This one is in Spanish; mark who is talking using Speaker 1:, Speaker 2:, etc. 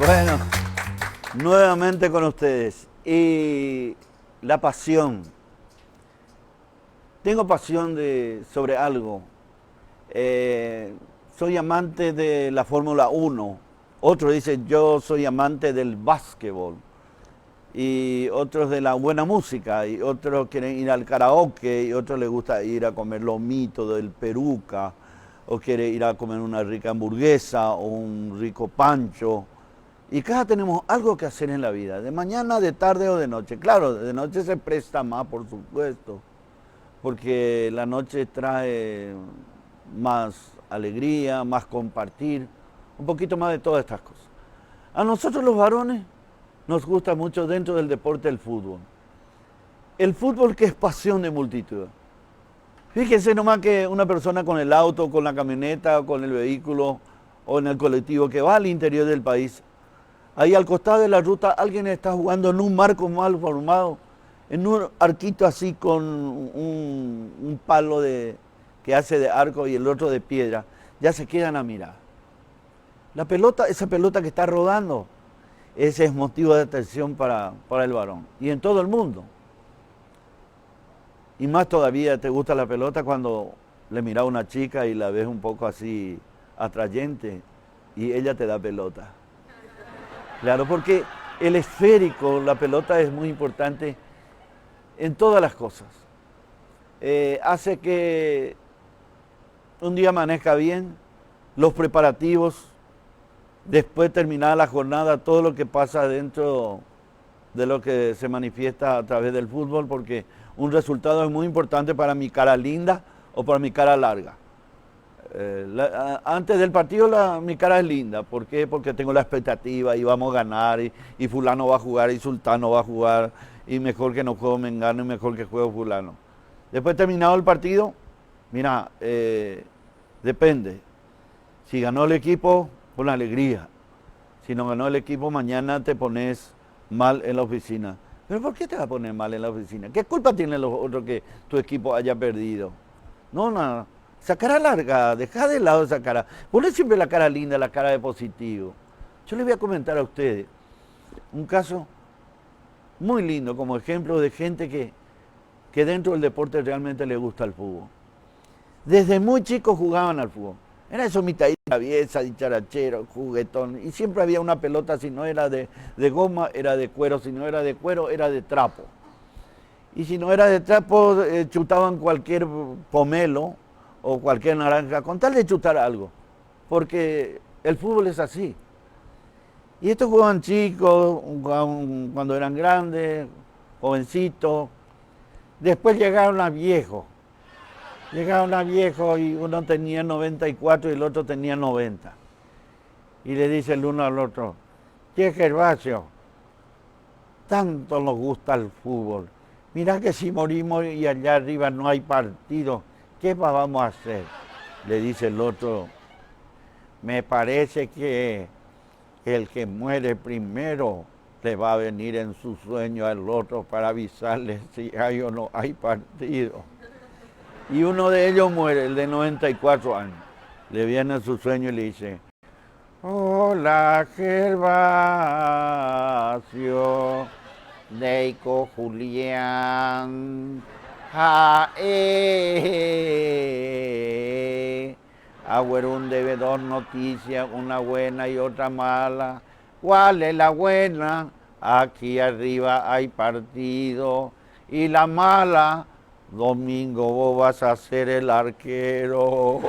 Speaker 1: Bueno, nuevamente con ustedes. Y la pasión. Tengo pasión sobre algo. Soy amante de la Fórmula 1. Otros dicen, yo soy amante del básquetbol. Y otros de la buena música. Y otros quieren ir al karaoke. Y otros les gusta ir a comer lomito del Peruca. O quiere ir a comer una rica hamburguesa o un rico pancho. Y cada tenemos algo que hacer en la vida, de mañana, de tarde o de noche. Claro, de noche se presta más, por supuesto, porque la noche trae más alegría, más compartir, un poquito más de todas estas cosas. A nosotros los varones nos gusta mucho dentro del deporte el fútbol. El fútbol que es pasión de multitud. Fíjense nomás que una persona con el auto, con la camioneta, o con el vehículo o en el colectivo que va al interior del país, ahí al costado de la ruta alguien está jugando en un marco mal formado, en un arquito así con un palo que hace de arco y el otro de piedra. Ya se quedan a mirar. La pelota, esa pelota que está rodando, ese es motivo de atención para el varón. Y en todo el mundo. Y más todavía te gusta la pelota cuando le miras a una chica y la ves un poco así atrayente y ella te da pelota. Claro, porque el esférico, la pelota es muy importante en todas las cosas. Hace que un día amanezca bien, los preparativos, después terminada la jornada, todo lo que pasa dentro de lo que se manifiesta a través del fútbol, porque un resultado es muy importante para mi cara linda o para mi cara larga. Antes del partido mi cara es linda. ¿Por qué? Porque tengo la expectativa y vamos a ganar y fulano va a jugar y sultano va a jugar y mejor que no juego mengano y mejor que juego fulano. Después terminado el partido, mira, depende. Si ganó el equipo, con alegría. Si no ganó el equipo, mañana te pones mal en la oficina. ¿Pero por qué te vas a poner mal en la oficina? ¿Qué culpa tienen los otros que tu equipo haya perdido? No, nada. Esa cara larga, deja de lado esa cara. Poné siempre la cara linda, la cara de positivo. Yo les voy a comentar a ustedes un caso muy lindo como ejemplo de gente que dentro del deporte realmente le gusta el fútbol. Desde muy chicos jugaban al fútbol. Era eso mitad traviesa, dicharachero, juguetón. Y siempre había una pelota, si no era de goma, era de cuero. Si no era de cuero, era de trapo. Y si no era de trapo, chutaban cualquier pomelo o cualquier naranja, con tal de chutar algo. Porque el fútbol es así. Y estos jugaban chicos, jugaban cuando eran grandes, jovencitos. Después llegaron a viejos. Llegaron a viejos y uno tenía 94 y el otro tenía 90. Y le dice el uno al otro, che Gervasio, tanto nos gusta el fútbol. Mirá que si morimos y allá arriba no hay partido, ¿qué vamos a hacer? Le dice el otro, me parece que el que muere primero le va a venir en su sueño al otro para avisarle si hay o no hay partido. Y uno de ellos muere, el de 94 años. Le viene a su sueño y le dice, hola Gervasio, Deico Julián, Agüerún debe dos noticias, una buena y otra mala. ¿Cuál es la buena? Aquí arriba hay partido. Y la mala, domingo vos vas a ser el arquero.